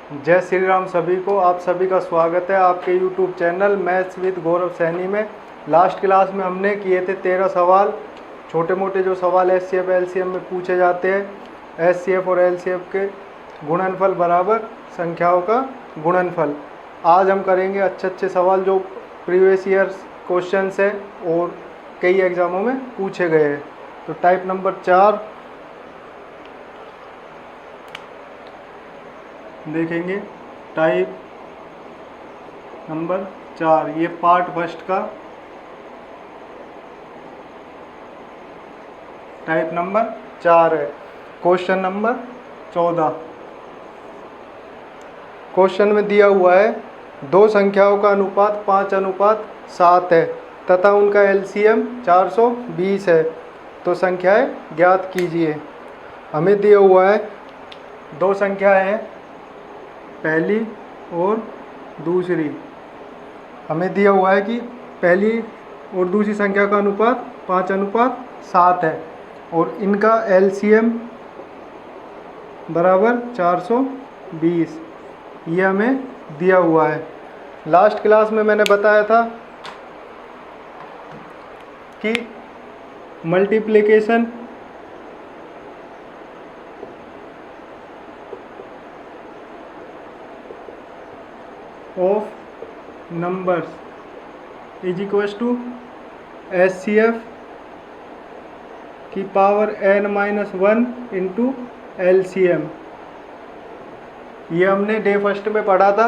जय श्री राम सभी को। आप सभी का स्वागत है आपके यूट्यूब चैनल मैथ्स विद गौरव सैनी में। लास्ट क्लास में हमने किए थे 13 सवाल, छोटे मोटे जो सवाल एचसीएफ एलसीएम में पूछे जाते हैं। एचसीएफ और एलसीएफ के गुणनफल बराबर संख्याओं का गुणनफल। आज हम करेंगे अच्छे सवाल जो प्रीवियस ईयर क्वेश्चन है और कई एग्जामों में पूछे गए हैं। तो टाइप नंबर 4 देखेंगे। टाइप नंबर 4 ये पार्ट फर्स्ट का टाइप नंबर 4 है। Question number 14। क्वेश्चन में दिया हुआ है दो संख्याओं का अनुपात 5:7 है तथा उनका एलसीएम 420 है, तो संख्याएं ज्ञात कीजिए। हमें दिया हुआ है दो संख्याएं हैं, पहली और दूसरी। हमें दिया हुआ है कि पहली और दूसरी संख्या का अनुपात 5:7 है और इनका एलसीएम बराबर 420, ये हमें दिया हुआ है। लास्ट क्लास में मैंने बताया था कि multiplication of numbers is equal to HCF की पावर n-1 इंटू एलसीएम। ये हमने डे फर्स्ट में पढ़ा था।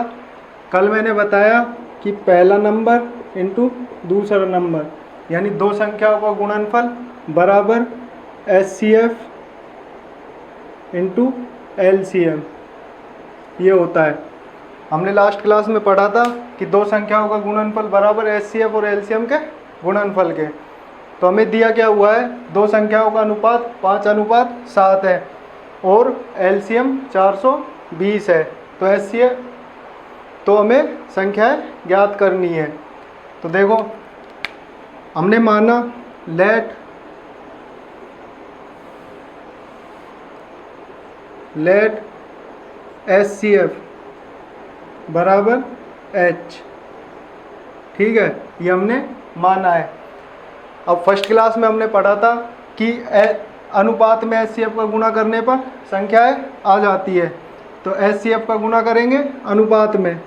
कल मैंने बताया कि पहला नंबर इंटू दूसरा नंबर, यानी दो संख्याओं का गुणनफल बराबर एचसीएफ इंटू एलसीएम ये होता है। हमने लास्ट क्लास में पढ़ा था कि दो संख्याओं का गुणनफल बराबर एचसीएफ और एलसीएम के गुणनफल के। तो हमें दिया क्या हुआ है, दो संख्याओं का अनुपात 5:7 है और एलसीएम 420 है। तो एचसीएफ तो हमें संख्याएं ज्ञात करनी है। तो देखो हमने माना लेट एचसीएफ बराबर h, ठीक है, ये हमने माना है। अब फर्स्ट क्लास में हमने पढ़ा था कि अनुपात में एचसीएफ का गुणा करने पर संख्याएं आ जाती है। तो एचसीएफ का गुणा करेंगे अनुपात में,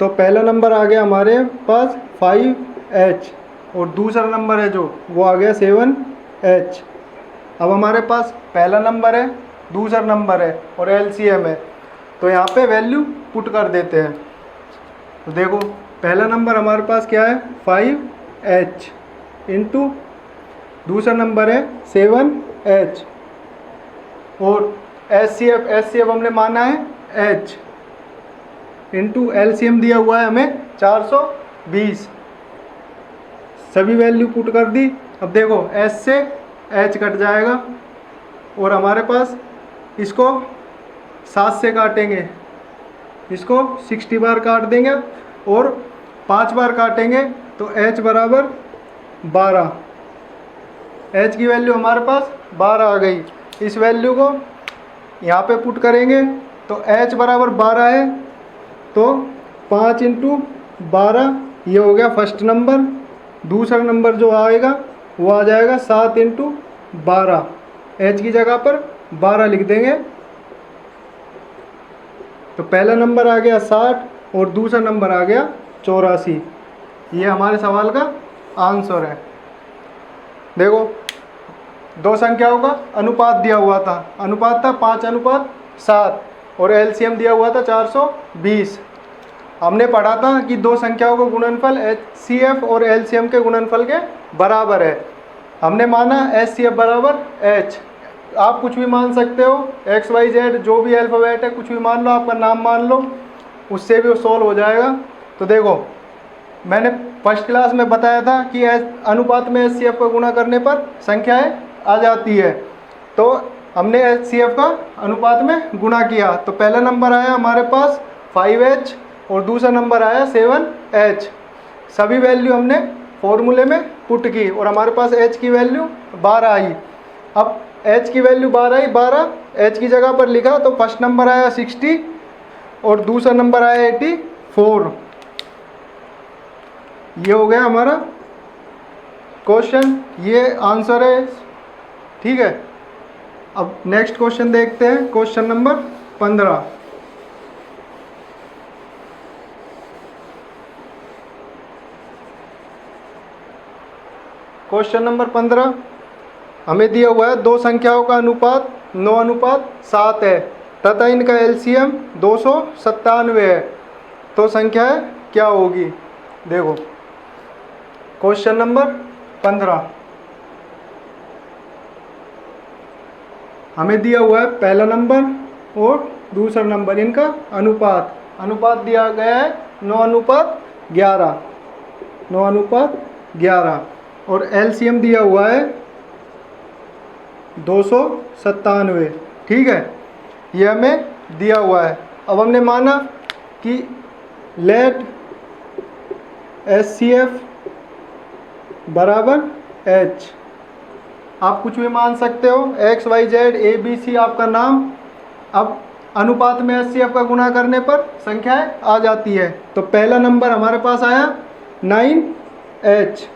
तो पहला नंबर आ गया हमारे पास 5h और दूसरा नंबर है जो वो आ गया 7h। अब हमारे पास पहला नंबर है, दूसरा नंबर है और एलसीएम है, तो यहाँ पे वैल्यू पुट कर देते हैं। तो देखो पहला नंबर हमारे पास क्या है 5h इंटू दूसरा नंबर है 7h और एचसीएफ हमने माना है h इंटू एलसीएम दिया हुआ है हमें 420। सभी वैल्यू पुट कर दी। अब देखो h से h कट जाएगा और हमारे पास इसको 7 से काटेंगे, इसको 60 बार काट देंगे और 5 बार काटेंगे तो h बराबर 12। h की वैल्यू हमारे पास 12 आ गई। इस वैल्यू को यहाँ पे पुट करेंगे तो h बराबर 12 है, तो 5 इंटू 12 ये हो गया फर्स्ट नंबर। दूसरा नंबर जो आएगा वो आ जाएगा 7 इंटू 12, h की जगह पर 12 लिख देंगे। तो पहला नंबर आ गया 60 और दूसरा नंबर आ गया 84। ये हमारे सवाल का आंसर है। देखो दो संख्याओं का अनुपात दिया हुआ था, अनुपात था 5:7 और एलसीएम दिया हुआ था 420। हमने पढ़ा था कि दो संख्याओं का गुणनफल एचसीएफ और एलसीएम के गुणनफल के बराबर है। हमने माना एचसीएफ बराबर h। आप कुछ भी मान सकते हो, XYZ जो भी अल्फ़ाबेट है कुछ भी मान लो, आपका नाम मान लो, उससे भी वो सॉल्व हो जाएगा। तो देखो मैंने फर्स्ट क्लास में बताया था कि अनुपात में एचसीएफ का गुणा करने पर संख्याएं आ जाती है। तो हमने एचसीएफ का अनुपात में गुणा किया, तो पहला नंबर आया हमारे पास 5h और दूसरा नंबर आया 7h। सभी वैल्यू हमने फॉर्मूले में पुट की और हमारे पास h की वैल्यू 12 आई। अब h की वैल्यू 12 आई, 12 h की जगह पर लिखा तो फर्स्ट नंबर आया 60 और दूसरा नंबर आया 84। ये हो गया हमारा क्वेश्चन, ये आंसर है। ठीक है, अब नेक्स्ट क्वेश्चन देखते हैं, क्वेश्चन नंबर 15। क्वेश्चन नंबर 15 हमें दिया हुआ है दो संख्याओं का अनुपात 9:7 है तथा इनका एलसीएम 297 है, तो संख्या क्या होगी। देखो क्वेश्चन नंबर 15 हमें दिया हुआ है पहला नंबर और दूसरा नंबर, इनका अनुपात दिया गया है 9:11, 9:11 और एलसीएम दिया हुआ है 297। ठीक है, ये हमें दिया हुआ है। अब हमने माना कि लेट HCF बराबर H, आप कुछ भी मान सकते हो, XYZ ABC आपका नाम। अब अनुपात में HCF का गुणा करने पर संख्याएं आ जाती है। तो पहला नंबर हमारे पास आया 9H,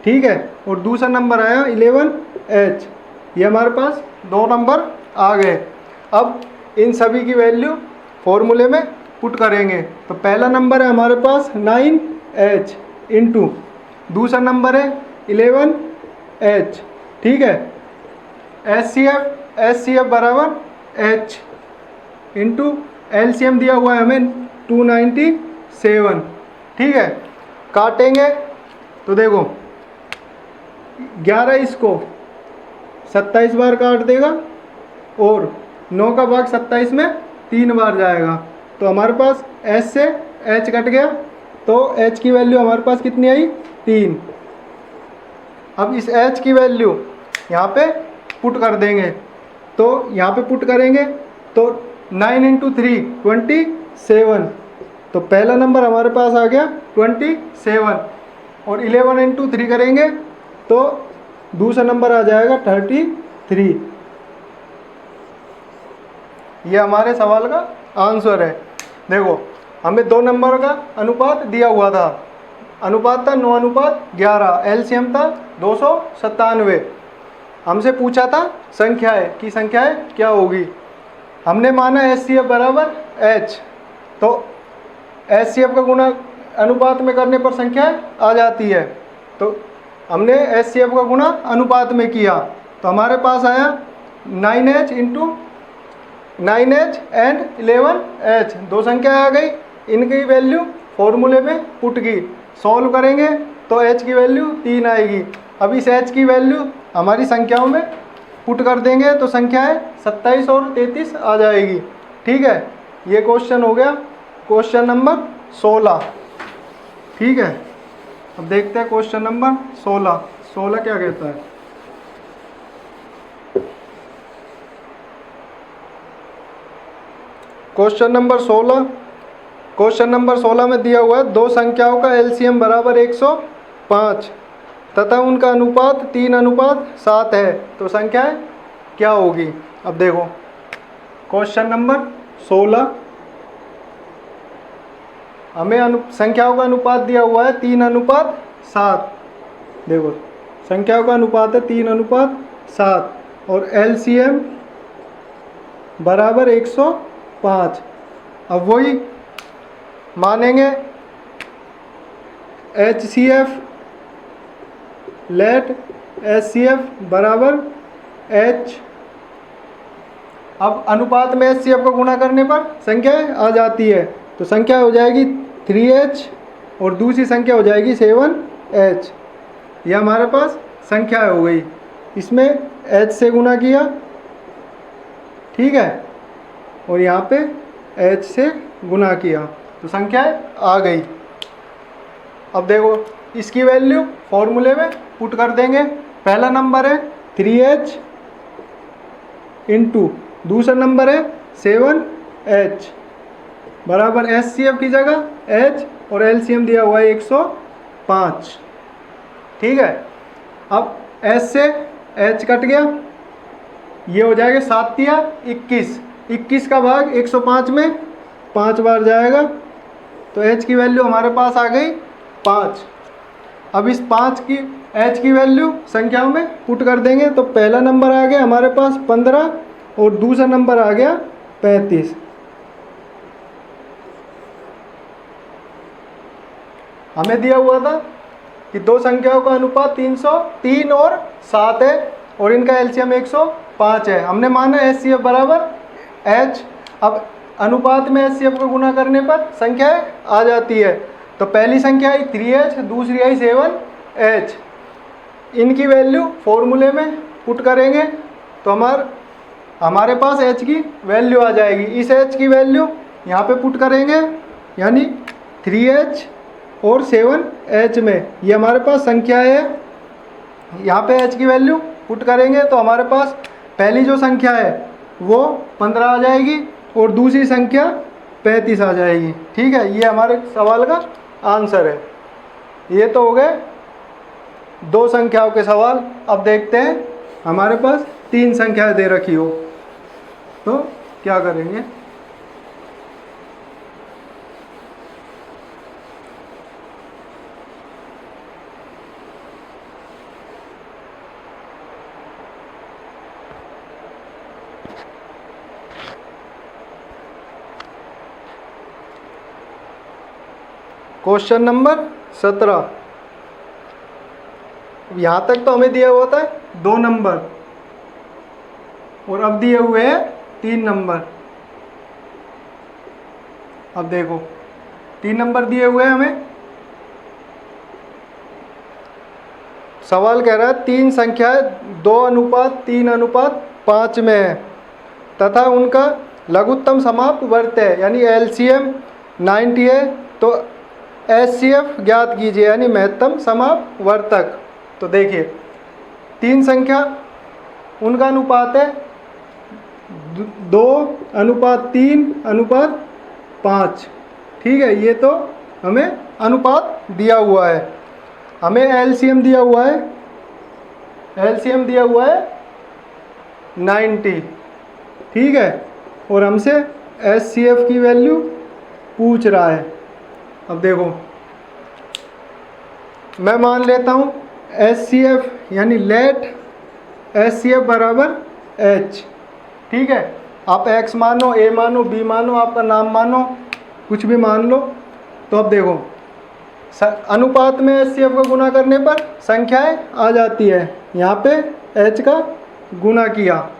ठीक है, और दूसरा नंबर आया 11H। ये हमारे पास दो नंबर आ गए। अब इन सभी की वैल्यू फॉर्मूले में पुट करेंगे। तो पहला नंबर है हमारे पास 9H इंटू दूसरा नंबर है 11H। ठीक है, HCF बराबर H इंटू LCM दिया हुआ है हमें 297। ठीक है, काटेंगे तो देखो 11 इसको 27 बार काट देगा और 9 का भाग 27 में 3 बार जाएगा, तो हमारे पास S से H कट गया, तो H की वैल्यू हमारे पास कितनी आई 3। अब इस H की वैल्यू यहाँ पे पुट कर देंगे, तो यहाँ पे पुट करेंगे तो 9 इंटू 3 27, तो पहला नंबर हमारे पास आ गया 27 और 11 इंटू 3 करेंगे तो दूसरा नंबर आ जाएगा 33। ये हमारे सवाल का आंसर है। देखो हमें दो नंबर का अनुपात दिया हुआ था, अनुपात था 9:11, एलसीएम था 297। हमसे पूछा था संख्याएं की संख्याएं क्या होगी। हमने माना HCF बराबर H, तो HCF का गुणा अनुपात में करने पर संख्याएं आ जाती है, तो हमने HCF का गुणा अनुपात में किया, तो हमारे पास आया 9H into 9H and 11H, दो संख्या आ गई। इनकी वैल्यू फॉर्मूले में पुट की, सॉल्व करेंगे तो H की वैल्यू 3 आएगी। अब इस H की वैल्यू हमारी संख्याओं में पुट कर देंगे तो संख्याएं 27 और 33 आ जाएगी। ठीक है, ये क्वेश्चन हो गया क्वेश्चन नंबर 16। ठीक है, अब देखते हैं क्वेश्चन नंबर 16 क्या कहता है। क्वेश्चन नंबर 16 में दिया हुआ है दो संख्याओं का एलसीएम बराबर 105 तथा उनका अनुपात 3:7 है, तो संख्याएं क्या होगी। अब देखो क्वेश्चन नंबर 16 हमें संख्याओं का अनुपात दिया हुआ है 3:7। देखो संख्याओं का अनुपात है 3:7 और एलसीएम बराबर 105। अब वही मानेंगे HCF लेट HCF बराबर H। अब अनुपात में HCF को गुणा करने पर संख्या आ जाती है, तो संख्या हो जाएगी 3H और दूसरी संख्या हो जाएगी 7H। यह हमारे पास संख्या हो गई, इसमें H से गुणा किया, ठीक है, और यहाँ पे H से गुणा किया तो संख्या आ गई। अब देखो इसकी वैल्यू फॉर्मूले में पुट कर देंगे। पहला नंबर है 3H इंटू दूसरा नंबर है 7H बराबर HCF की जगह H और LCM दिया हुआ है 105। ठीक है, अब H से H कट गया, ये हो जाएगा 7 या 21, 21 का भाग 105 में 5 बार जाएगा, तो H की वैल्यू हमारे पास आ गई 5। अब इस 5 की H की वैल्यू संख्याओं में पुट कर देंगे, तो पहला नंबर आ गया हमारे पास 15 और दूसरा नंबर आ गया 35। हमें दिया हुआ था कि दो संख्याओं का अनुपात 303 और 7 है और इनका एलसीएम 105 है। हमने माना एचसीएफ बराबर H। अब अनुपात में एचसीएफ को गुना करने पर संख्याएं आ जाती है। तो पहली संख्या आई 3H, दूसरी आई 7H। इनकी वैल्यू फॉर्मूले में पुट करेंगे तो हमारे पास H की वैल्यू आ जाएगी। इस H की वैल्यू यहाँ पे पुट करेंगे, यानी 3H और 7H में, ये हमारे पास संख्या है। यहाँ पे H की वैल्यू पुट करेंगे तो हमारे पास पहली जो संख्या है वो 15 आ जाएगी और दूसरी संख्या 35 आ जाएगी। ठीक है, ये हमारे सवाल का आंसर है। ये तो हो गए दो संख्याओं के सवाल। अब देखते हैं हमारे पास 3 संख्याएं दे रखी हो तो क्या करेंगे। Question number 17। यहाँ तक तो हमें दिया हुआ था 2 नंबर और अब दिए हुए हैं 3 नंबर। अब देखो 3 नंबर दिए हुए हैं हमें। सवाल कह रहा है 3 संख्याएं 2:3:5 में है तथा उनका लघुत्तम समाप्त वर्त है, यानी एलसीएम 90 है। तो एचसीएफ ज्ञात कीजिए, यानी महत्तम समाप्त वर्तक। तो देखिए 3 संख्या उनका अनुपात है 2:3:5। ठीक है, ये तो हमें अनुपात दिया हुआ है। हमें एलसीएम दिया हुआ है, एलसीएम दिया हुआ है 90। ठीक है, और हमसे एचसीएफ की वैल्यू पूछ रहा है। अब देखो मैं मान लेता हूँ एचसीएफ यानी लेट एचसीएफ बराबर H। ठीक है, आप X मानो, A मानो, B मानो, आपका नाम मानो, कुछ भी मान लो। तो अब देखो अनुपात में एचसीएफ को गुना करने पर संख्याएं आ जाती है। यहाँ पे H का गुना किया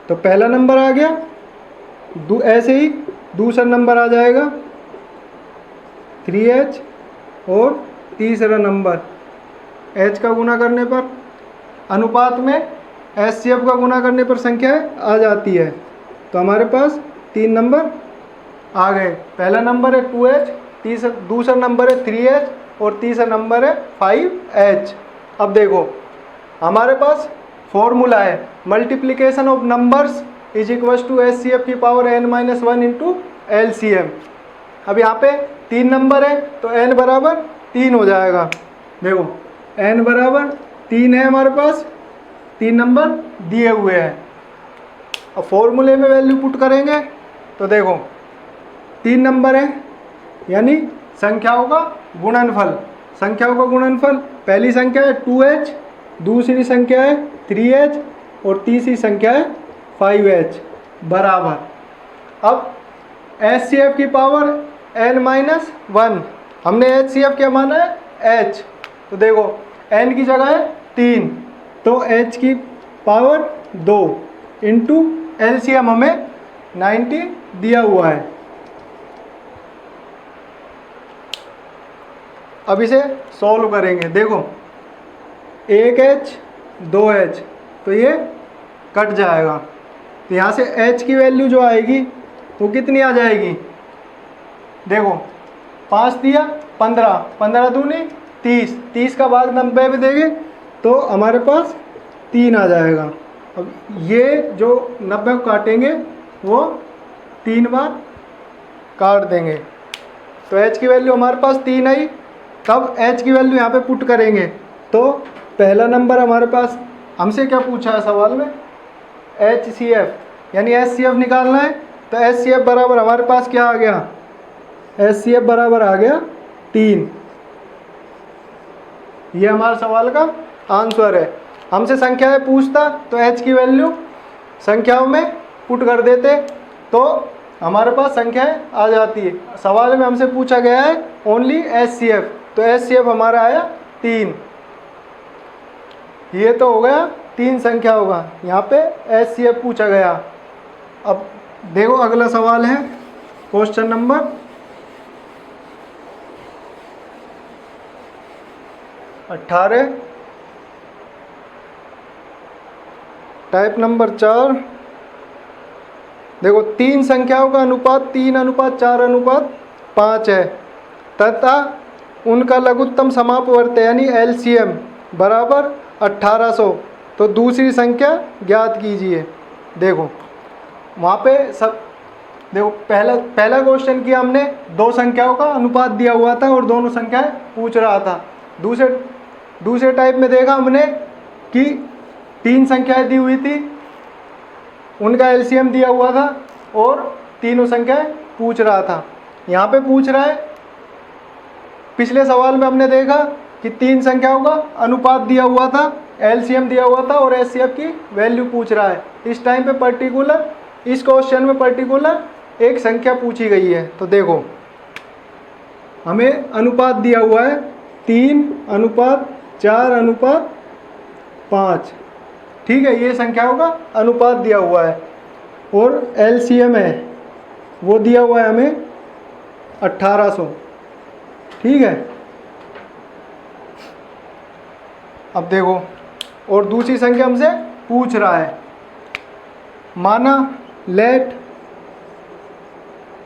तो पहला नंबर आ गया, ऐसे ही दूसरा नंबर आ जाएगा 3H और तीसरा नंबर H का गुना करने पर, अनुपात में एचसीएफ का गुना करने पर संख्याएं आ जाती है। तो हमारे पास 3 नंबर आ गए। पहला नंबर है 2H, दूसरा नंबर है 3H और तीसरा नंबर है 5H। अब देखो हमारे पास फॉर्मूला है multiplication of numbers is equal to HCF की पावर n-1 इंटू एलसीएम। अब यहाँ पे 3 नंबर है तो n बराबर 3 हो जाएगा। देखो n बराबर 3 है, हमारे पास 3 नंबर दिए हुए हैं। अब फॉर्मूले में वैल्यू पुट करेंगे तो देखो 3 नंबर है, यानी संख्याओं का गुणनफल। संख्याओं का गुणनफल, पहली संख्या है 2H, दूसरी संख्या है 3H और तीसरी संख्या है 5H बराबर। अब एचसीएफ की पावर n-1, हमने एचसीएफ क्या माना है H। तो देखो n की जगह है 3 तो H की पावर 2 इंटू एलसीएम हमें 90 दिया हुआ है। अब इसे सॉल्व करेंगे। देखो 1H 2H तो ये कट जाएगा, तो यहाँ से H की वैल्यू जो आएगी वो कितनी आ जाएगी। देखो 5 दिया 15, 15 दूनी 30, 30 का भाग 90 में देंगे तो हमारे पास 3 आ जाएगा। अब ये जो 90 को काटेंगे वो 3 बार काट देंगे तो H की वैल्यू हमारे पास 3 आई। तब H की वैल्यू यहाँ पे पुट करेंगे तो पहला नंबर हमारे पास, हमसे क्या पूछा है सवाल में, HCF यानी HCF निकालना है। तो एच सी एफ बराबर हमारे पास क्या आ गया, एच सी एफ बराबर आ गया 3। ये हमारा सवाल का आंसर है। हमसे संख्याएं पूछता तो एच की वैल्यू संख्याओं में पुट कर देते तो हमारे पास संख्याएं आ जाती है। सवाल में हमसे पूछा गया है ओनली एच सी एफ, तो एच सी एफ हमारा आया 3। ये तो हो गया 3 संख्या होगा, यहाँ पे एच सी एफ पूछा गया। अब देखो अगला सवाल है क्वेश्चन नंबर 18, टाइप नंबर 4। देखो 3 संख्याओं का अनुपात 3:4:5 है तथा उनका लघुत्तम समापवर्त यानी एलसीएम बराबर 1800, तो दूसरी संख्या ज्ञात कीजिए। देखो वहाँ पे सब देखो पहला क्वेश्चन किया हमने, 2 संख्याओं का अनुपात दिया हुआ था और दोनों संख्याएं पूछ रहा था। दूसरे टाइप में देखा हमने कि 3 संख्याएं दी हुई थी, उनका एलसीएम दिया हुआ था और तीनों संख्याएं पूछ रहा था। यहाँ पे पूछ रहा है, पिछले सवाल में हमने देखा कि 3 संख्याओं का अनुपात दिया हुआ था, एलसीएम दिया हुआ था और एचसीएफ की वैल्यू पूछ रहा है। इस टाइम पे पर्टिकुलर, इस क्वेश्चन में पर्टिकुलर एक संख्या पूछी गई है। तो देखो हमें अनुपात दिया हुआ है 3:4:5, ठीक है, ये संख्याओं का अनुपात दिया हुआ है और एलसीएम है वो दिया हुआ है हमें 1800, ठीक है। अब देखो और दूसरी संख्या हमसे पूछ रहा है, माना लेट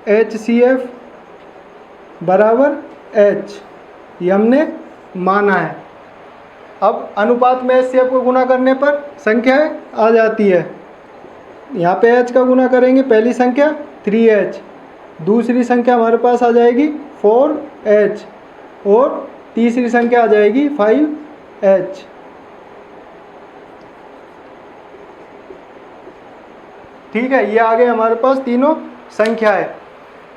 HCF बराबर H, ये हमने माना है। अब अनुपात में HCF को गुना करने पर संख्याएं आ जाती है। यहाँ पे H का गुना करेंगे, पहली संख्या 3H, दूसरी संख्या हमारे पास आ जाएगी 4H और तीसरी संख्या आ जाएगी 5H। ठीक है, ये आ गए हमारे पास तीनों संख्याएं।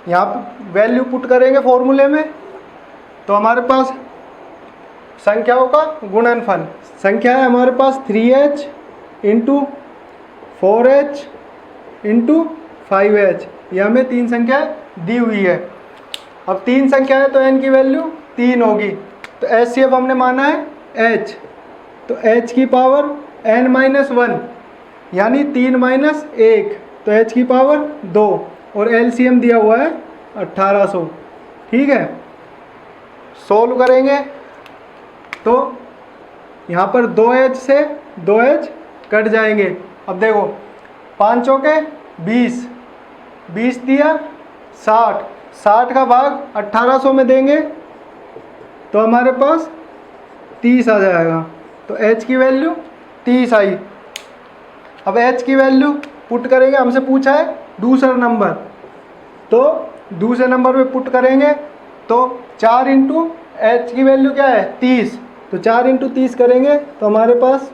यहाँ पे वैल्यू पुट करेंगे फॉर्मूले में तो हमारे पास संख्याओं का गुणनफल, संख्या है हमारे पास 3H into 4H into 5H, ये हमें 3 संख्याएं दी हुई है। अब 3 संख्याएं तो n की वैल्यू 3 होगी, तो HCF हमने माना है H, तो H की पावर n-1 यानी 3 - 1, तो H की पावर 2 और LCM दिया हुआ है 1800, ठीक है। सोल्व करेंगे तो यहाँ पर 2H से 2H कट जाएंगे। अब देखो 5 चौके 20, 20 दिया 60, 60 का भाग 1800 में देंगे तो हमारे पास 30 आ जाएगा, तो H की वैल्यू 30 आई। अब H की वैल्यू पुट करेंगे, हमसे पूछा है दूसरा नंबर, तो दूसरे नंबर में पुट करेंगे तो 4 इंटू H की वैल्यू क्या है 30, तो 4 इंटू 30 करेंगे तो हमारे पास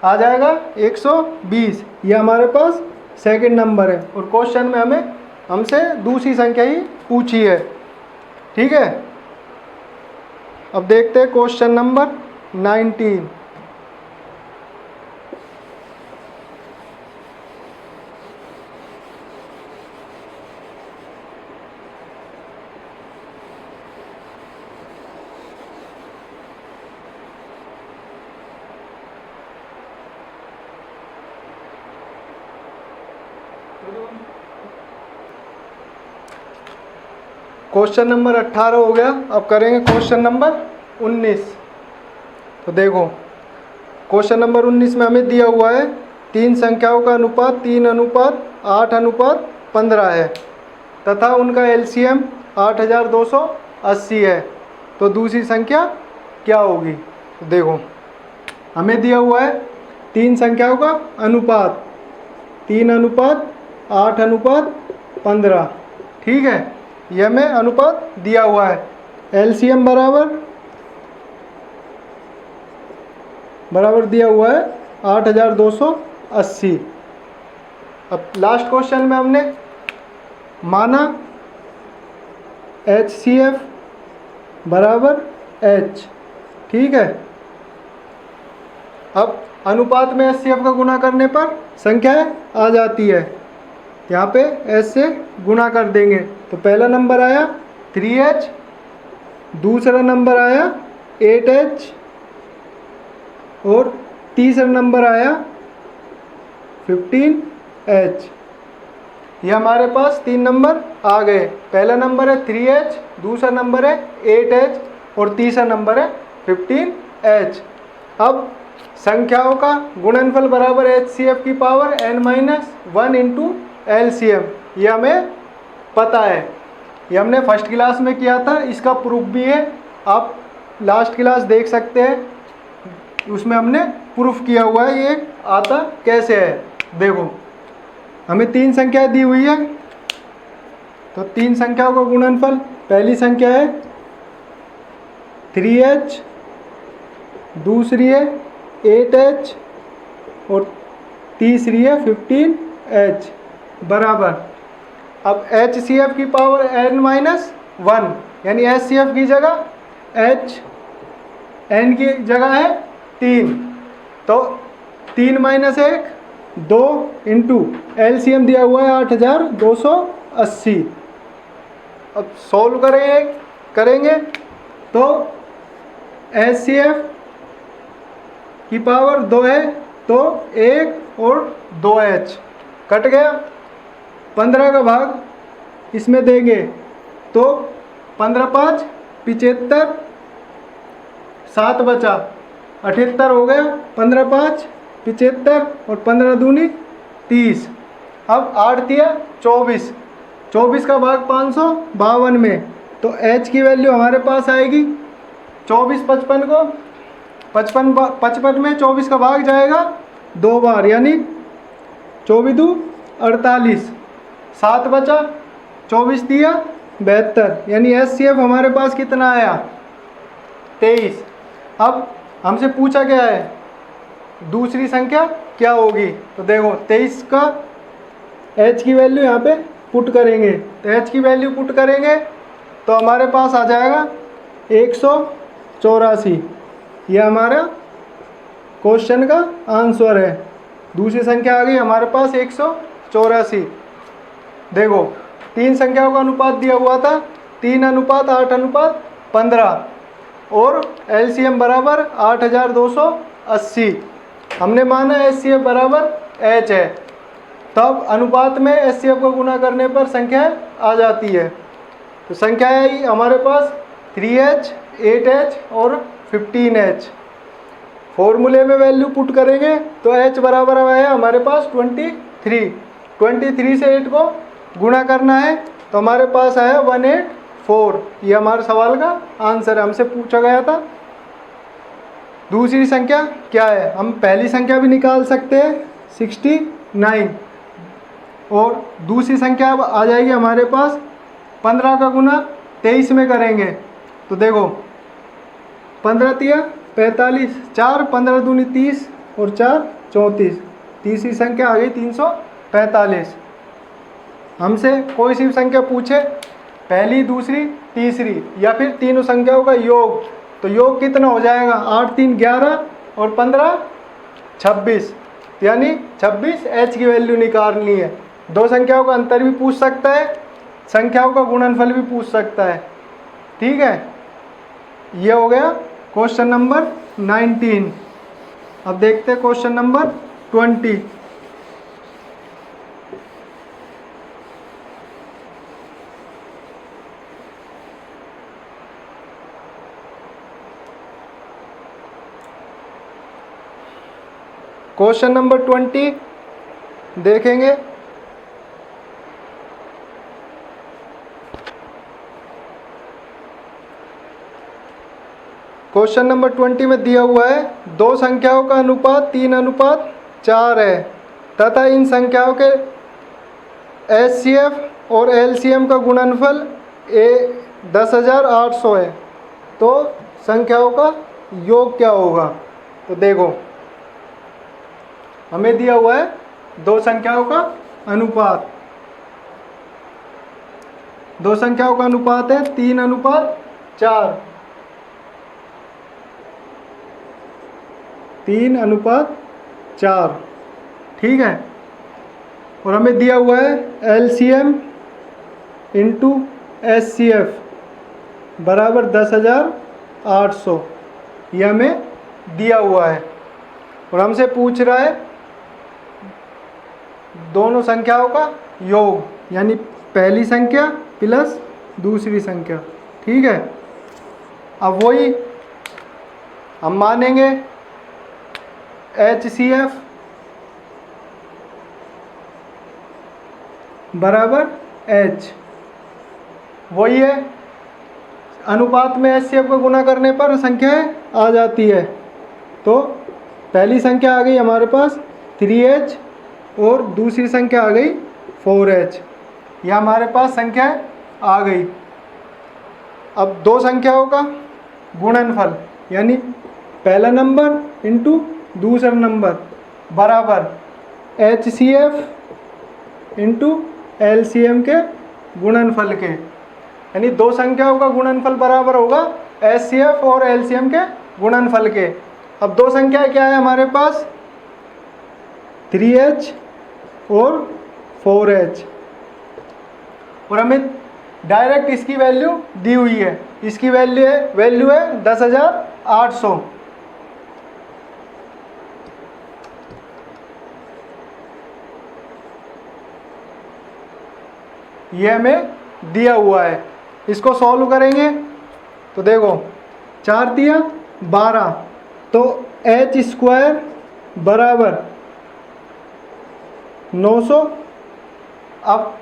आ जाएगा 120, ये हमारे पास सेकंड नंबर है और क्वेश्चन में हमसे दूसरी संख्या ही पूछी है, ठीक है। अब देखते हैं क्वेश्चन नंबर 19। क्वेश्चन नंबर 18 हो गया। अब करेंगे क्वेश्चन नंबर 19। तो देखो क्वेश्चन नंबर 19 में हमें दिया हुआ है 3 संख्याओं का अनुपात 3:8:15 है तथा उनका एलसीएम 8280 है, तो दूसरी संख्या क्या होगी। तो देखो हमें दिया हुआ है 3 संख्याओं का अनुपात 3:8:15, ठीक है, यह हमें अनुपात दिया हुआ है। एलसीएम बराबर दिया हुआ है 8280। अब लास्ट क्वेश्चन में हमने माना HCF बराबर H, ठीक है। अब अनुपात में HCF का गुणा करने पर संख्याएं आ जाती है, यहाँ पे H से गुणा कर देंगे तो पहला नंबर आया 3H, दूसरा नंबर आया 8H और तीसरा नंबर आया 15H। ये हमारे पास 3 नंबर आ गए। पहला नंबर है 3H, दूसरा नंबर है 8H और तीसरा नंबर है 15H। अब संख्याओं का गुणनफल बराबर HCF की पावर n-1 इंटू LCM, ये हमें पता है, ये हमने फर्स्ट क्लास में किया था, इसका प्रूफ भी है, आप लास्ट क्लास देख सकते हैं, उसमें हमने प्रूफ किया हुआ है ये आता कैसे है। देखो हमें 3 संख्या दी हुई है, तो 3 संख्याओं का गुणनफल, पहली संख्या है 3H, दूसरी है 8H और तीसरी है 15H बराबर। अब HCF की पावर n-1 यानी HCF की जगह H, n की जगह है 3, तो 3 माइनस 1 2 इंटू LCM दिया हुआ है 8280। अब सॉल्व करेंगे तो HCF की पावर 2 है, तो 1 और 2H कट गया। 15 का भाग इसमें देंगे तो 15 5 75, 7 बचा 78 हो गया, 15 5 75 और 15 दूनी 30। अब 8 दिया 24, 24 का भाग 552 में, तो H की वैल्यू हमारे पास आएगी 24 55 को 55 में 24 का भाग जाएगा 2 बार, यानी 24 2 48, 7 बचा 24 दिया 72, यानी HCF हमारे पास कितना आया 23। अब हमसे पूछा गया है दूसरी संख्या क्या होगी, तो देखो 23 का H की वैल्यू यहाँ पे पुट करेंगे, तो H की वैल्यू पुट करेंगे तो हमारे पास आ जाएगा 184, ये हमारा क्वेश्चन का आंसर है। दूसरी संख्या आ गई हमारे पास 184। देखो 3 संख्याओं का अनुपात दिया हुआ था 3:8:15 और LCM बराबर 8280। हमने माना HCF बराबर H है, तब अनुपात में HCF को गुणा करने पर संख्या आ जाती है। तो संख्या आई हमारे पास 3H, 8H और 15H। फॉर्मूले में वैल्यू पुट करेंगे तो H बराबर आया हमारे पास 23। 23 से 8 को गुणा करना है तो हमारे पास आया 184। ये हमारे सवाल का आंसर है, हमसे पूछा गया था। दूसरी संख्या क्या है, हम पहली संख्या भी निकाल सकते हैं 69, और दूसरी संख्या अब आ जाएगी हमारे पास 15 का गुना 23 में करेंगे, तो देखो 15 तिया 45, 4 15 दूनी 30 और 4 34, तीसरी संख्या आ गई 345। हमसे कोई सी संख्या पूछे, पहली दूसरी तीसरी या फिर तीनों संख्याओं का योग, तो योग कितना हो जाएगा 8 3 11 और 15 26, यानी 26 H की वैल्यू निकालनी है। दो संख्याओं का अंतर भी पूछ सकता है, संख्याओं का गुणनफल भी पूछ सकता है, ठीक है। ये हो गया क्वेश्चन नंबर 19। अब देखते हैं क्वेश्चन नंबर 20। क्वेश्चन नंबर 20 देखेंगे। क्वेश्चन नंबर 20 में दिया हुआ है दो संख्याओं का अनुपात 3:4 है तथा इन संख्याओं के HCF और LCM का गुणनफल 10,800 है, तो संख्याओं का योग क्या होगा। तो देखो हमें दिया हुआ है दो संख्याओं का अनुपात, दो संख्याओं का अनुपात है 3:4, 3:4, ठीक है। और हमें दिया हुआ है LCM इंटू SCF बराबर 10,800, यह हमें दिया हुआ है। और हमसे पूछ रहा है दोनों संख्याओं का योग, यानी पहली संख्या प्लस दूसरी संख्या, ठीक है। अब वही हम मानेंगे HCF बराबर H, वही है अनुपात में HCF को गुना करने पर संख्याएं आ जाती है। तो पहली संख्या आ गई हमारे पास 3H और दूसरी संख्या आ गई 4H, यह हमारे पास संख्या आ गई। अब दो संख्याओं का गुणनफल यानी पहला नंबर इंटू दूसरा नंबर बराबर HCF इंटू LCM के गुणनफल के, यानी दो संख्याओं का गुणनफल बराबर होगा HCF और LCM के गुणनफल के। अब दो संख्याएं क्या है हमारे पास 3H और 4H, और हमें डायरेक्ट इसकी वैल्यू दी हुई है, इसकी वैल्यू है 10,800। ये हमें दिया हुआ है, इसको सॉल्व करेंगे तो देखो 4 दिया 12, तो H² बराबर 900। अब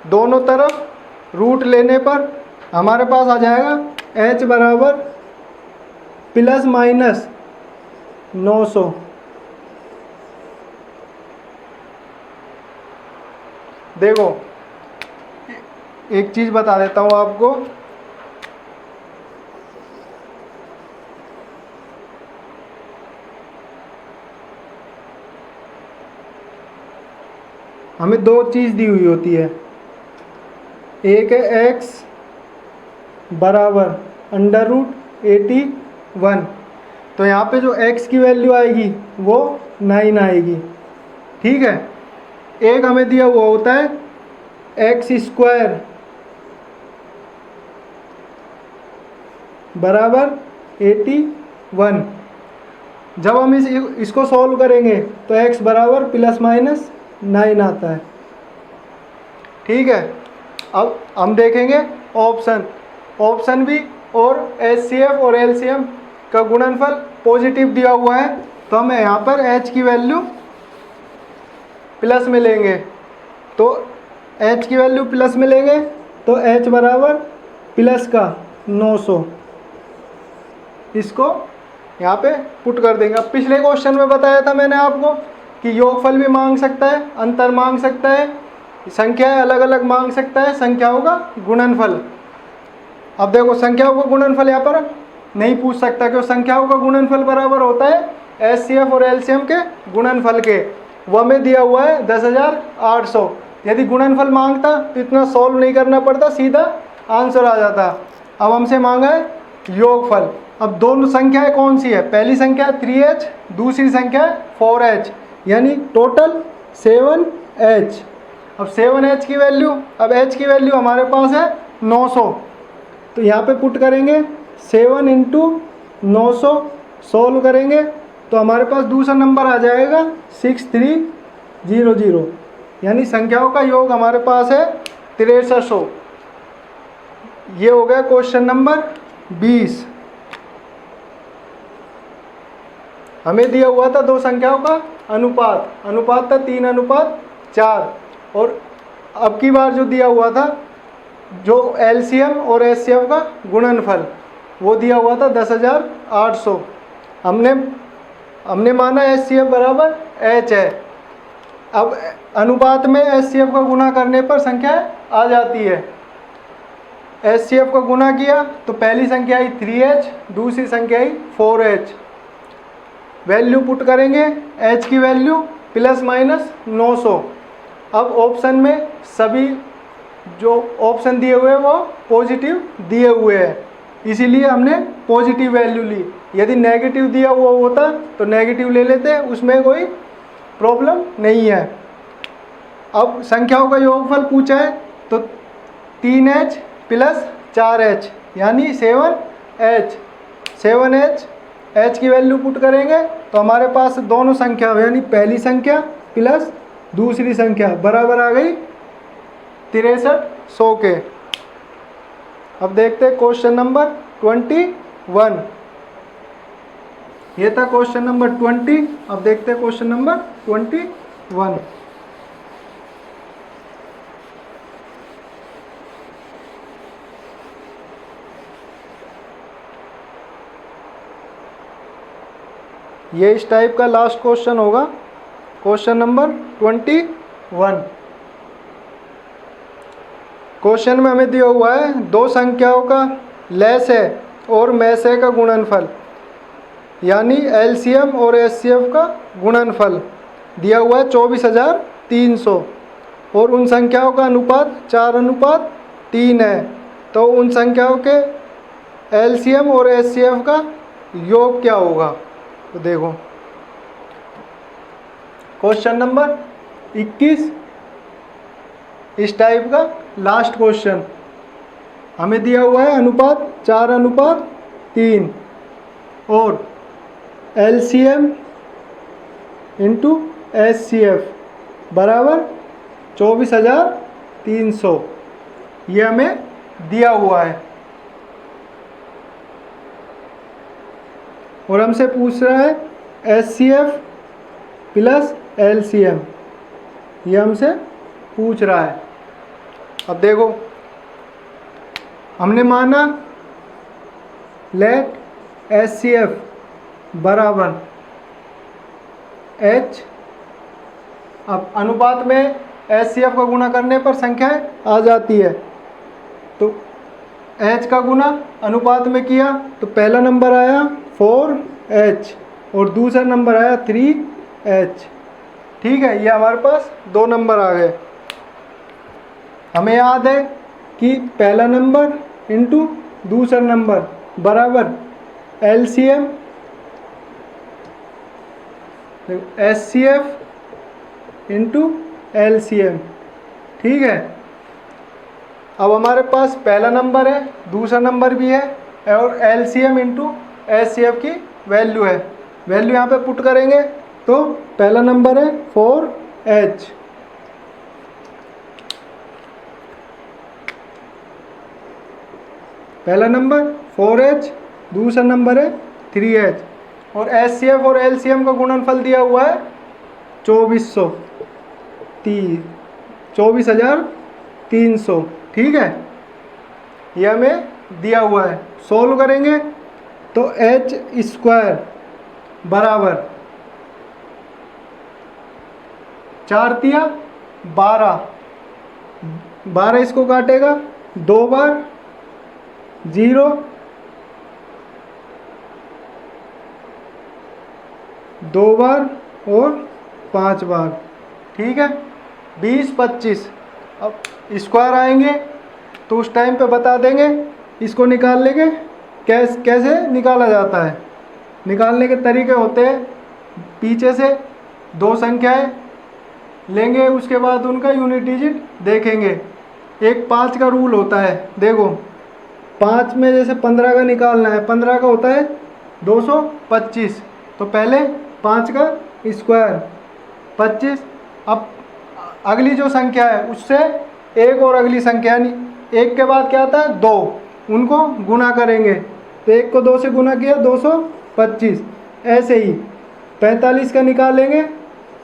दोनों तरफ रूट लेने पर हमारे पास आ जाएगा H बराबर प्लस माइनस 900। देखो एक चीज़ बता देता हूँ आपको, हमें दो चीज़ दी हुई होती है, एक है x बराबर √81, तो यहाँ पे जो x की वैल्यू आएगी वो 9 आएगी, ठीक है। एक हमें दिया हुआ होता है x² बराबर 81। जब हम इसको सॉल्व करेंगे तो x बराबर प्लस माइनस 9 आता है, ठीक है। अब हम देखेंगे ऑप्शन भी, और HCF और LCM का गुणनफल पॉजिटिव दिया हुआ है, तो हम यहाँ पर H की वैल्यू प्लस में लेंगे, तो H की वैल्यू प्लस में लेंगे तो H बराबर प्लस का 900, इसको यहाँ पे पुट कर देंगे। अब पिछले क्वेश्चन में बताया था मैंने आपको कि योगफल भी मांग सकता है, अंतर मांग सकता है, संख्याएं अलग अलग मांग सकता है, संख्याओं का गुणनफल। अब देखो संख्याओं का गुणनफल यहाँ पर नहीं पूछ सकता, क्योंकि संख्याओं का गुणनफल बराबर होता है HCF और LCM के गुणनफल के, वह में दिया हुआ है 10,800। यदि गुणनफल मांगता तो इतना सॉल्व नहीं करना पड़ता, सीधा आंसर आ जाता। अब हमसे मांगा है योगफल। अब दोनों संख्याएं कौन सी है, पहली संख्या 3H, दूसरी संख्या 4H, यानी टोटल 7H। अब 7H की वैल्यू, अब H की वैल्यू हमारे पास है 900, तो यहाँ पे पुट करेंगे 7 इंटू 900, सॉल्व करेंगे तो हमारे पास दूसरा नंबर आ जाएगा 6300, यानी संख्याओं का योग हमारे पास है 6300। ये हो गया क्वेश्चन नंबर 20। हमें दिया हुआ था दो संख्याओं का अनुपात था 3:4, और अब की बार जो दिया हुआ था जो LCM और HCF का गुणनफल वो दिया हुआ था 10,800। हमने माना HCF बराबर H है। अब अनुपात में HCF का गुणा करने पर संख्या आ जाती है। HCF का गुणा किया तो पहली संख्या आई 3H, दूसरी संख्या आई 4H। वैल्यू पुट करेंगे, H की वैल्यू प्लस माइनस 900। अब ऑप्शन में सभी जो ऑप्शन दिए हुए हैं वो पॉजिटिव दिए हुए हैं, इसीलिए हमने पॉजिटिव वैल्यू ली। यदि नेगेटिव दिया हुआ होता तो नेगेटिव ले लेते, उसमें कोई प्रॉब्लम नहीं है। अब संख्याओं का योगफल पूछा है तो 3h प्लस 4h यानी 7h। 7h h की वैल्यू पुट करेंगे तो हमारे पास दोनों संख्या यानी पहली संख्या प्लस दूसरी संख्या बराबर आ गई 6300 के। अब देखते हैं क्वेश्चन नंबर 21। ये था क्वेश्चन नंबर 20। अब देखते हैं क्वेश्चन नंबर 21। ये इस टाइप का लास्ट क्वेश्चन होगा, क्वेश्चन नंबर 21। क्वेश्चन में हमें दिया हुआ है दो संख्याओं का लेस है और मैस है का गुणनफल, यानी एलसीएम और एचसीएफ का गुणनफल दिया हुआ है 24,300 और उन संख्याओं का अनुपात 4:3 है। तो उन संख्याओं के एलसीएम और एचसीएफ का योग क्या होगा? तो देखो क्वेश्चन नंबर 21 इस टाइप का लास्ट क्वेश्चन हमें दिया हुआ है अनुपात 4:3 और एलसीएम इंटू एचसीएफ बराबर 24,300 ये हमें दिया हुआ है और हमसे पूछ रहा है एचसीएफ प्लस एलसीएम, ये हमसे पूछ रहा है। अब देखो हमने माना लेट एचसीएफ बराबर H। अब अनुपात में एचसीएफ का गुणा करने पर संख्याएं आ जाती है, तो H का गुणा अनुपात में किया तो पहला नंबर आया 4H और दूसरा नंबर आया 3H। ठीक है, ये हमारे पास दो नंबर आ गए। हमें याद है कि पहला नंबर इंटू दूसरा नंबर बराबर एलसीएम एचसीएफ इंटू एलसीएम। ठीक है, अब हमारे पास पहला नंबर है, दूसरा नंबर भी है और एलसीएम इंटू एचसीएफ की वैल्यू है। वैल्यू यहाँ पे पुट करेंगे तो पहला नंबर है 4H, पहला नंबर 4H, दूसरा नंबर है 3H और एचसीएफ और एलसीएम का गुणनफल दिया हुआ है 24,300। ठीक है, यह हमें दिया हुआ है। सोल्व करेंगे तो h स्क्वायर बराबर 4 तिया 12, 12 इसको काटेगा 2 बार 0, 2 बार और 5 बार। ठीक है, 20, 25। अब स्क्वायर आएंगे तो उस टाइम पे बता देंगे इसको निकाल लेंगे कैसे निकाला जाता है। निकालने के तरीके होते हैं, पीछे से दो संख्याएं लेंगे, उसके बाद उनका यूनिट डिजिट देखेंगे। एक 5 का रूल होता है, देखो 5 में जैसे 15 का निकालना है, 15 का होता है 225, तो पहले 5 का स्क्वायर 25। अब अगली जो संख्या है उससे एक और अगली संख्या, यानी एक के बाद क्या आता है 2, उनको गुणा करेंगे तो एक को 2 से गुणा किया 225। ऐसे ही 45 का निकालेंगे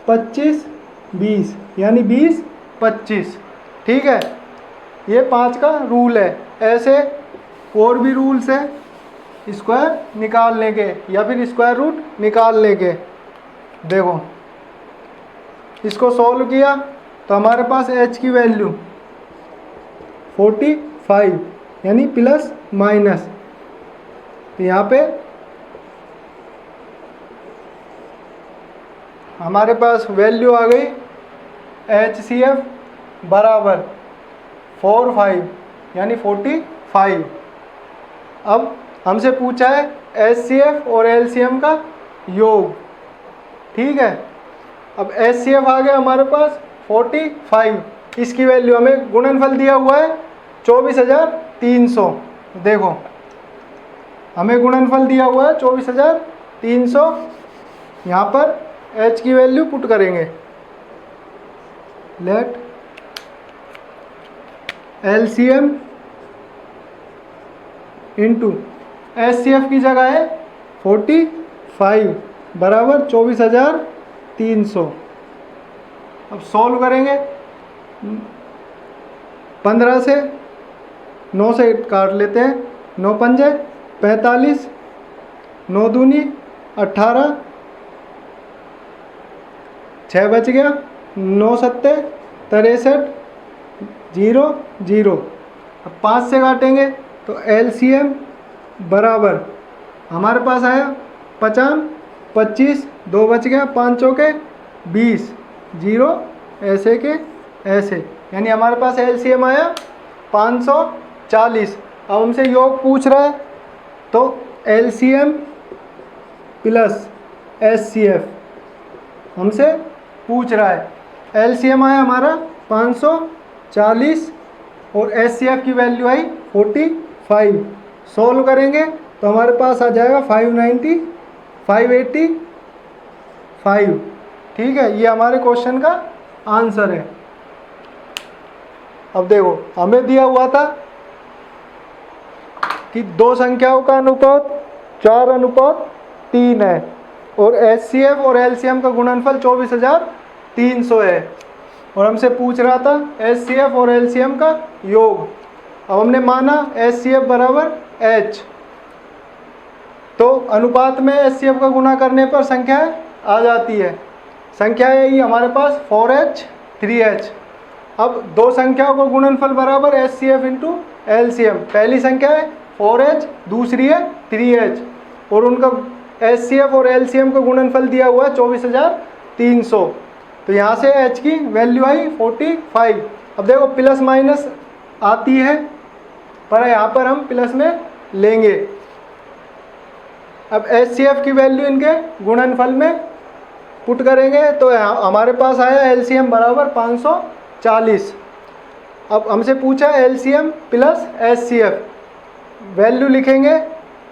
25, 20 यानी 20, 25। ठीक है, ये 5 का रूल है। ऐसे और भी रूल्स है स्क्वायर निकालने के या फिर स्क्वायर रूट निकालने के। देखो इसको सॉल्व किया तो हमारे पास h की वैल्यू 45 यानी प्लस माइनस, तो यहाँ पे हमारे पास वैल्यू आ गई HCF बराबर 45 यानी 45। अब हमसे पूछा है HCF और LCM का योग, ठीक है। अब HCF आ गया हमारे पास 45, इसकी वैल्यू हमें गुणनफल दिया हुआ है 24,300। देखो हमें गुणनफल दिया हुआ है 24,300, यहाँ पर H की वैल्यू पुट करेंगे। लेट LCM इंटू HCF की जगह है 45 बराबर 24,300। अब सॉल्व करेंगे, 15 से 9 से काट लेते हैं, 9 पंजे 45, 9 दूनी 18, 6 बच गया, 9 सत्ते 63, 0 0। अब 5 से काटेंगे तो LCM बराबर हमारे पास आया 50, 25, 2 बच गया, 5 चौके 20, 0 ऐसे के ऐसे, यानी हमारे पास LCM आया 540। अब हमसे योग पूछ रहा है तो LCM प्लस HCF हमसे पूछ रहा है। LCM आया हमारा 540 और HCF की वैल्यू आई 45। सोल्व करेंगे तो हमारे पास आ जाएगा 585। ठीक है, ये हमारे क्वेश्चन का आंसर है। अब देखो हमें दिया हुआ था कि दो संख्याओं का अनुपात 4:3 है और HCF और LCM का गुणनफल 24,300 है, और हमसे पूछ रहा था HCF और LCM का योग। अब हमने माना HCF बराबर H, तो अनुपात में HCF का गुणा करने पर संख्या आ जाती है। संख्या है ये हमारे पास 4H 3H। अब दो संख्याओं को गुणनफल बराबर HCF इंटू LCM। पहली संख्या है 4H, दूसरी है 3H, और उनका HCF और LCM का गुणनफल दिया हुआ है 24,300। तो यहाँ से H की वैल्यू आई 45। अब देखो प्लस माइनस आती है, पर यहाँ पर हम प्लस में लेंगे। अब HCF की वैल्यू इनके गुणनफल में पुट करेंगे तो हमारे पास आया LCM बराबर 540। अब हमसे पूछा LCM प्लस HCF, वैल्यू लिखेंगे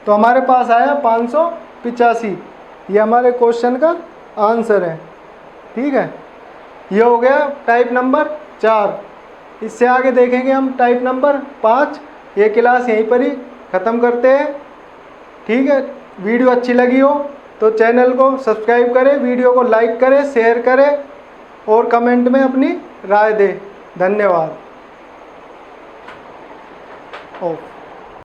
तो हमारे पास आया 585। ये हमारे क्वेश्चन का आंसर है। ठीक है, ये हो गया टाइप नंबर 4। इससे आगे देखेंगे हम टाइप नंबर 5। ये क्लास यहीं पर ही ख़त्म करते हैं। ठीक है, वीडियो अच्छी लगी हो तो चैनल को सब्सक्राइब करें, वीडियो को लाइक करें, शेयर करें और कमेंट में अपनी राय दें। धन्यवाद।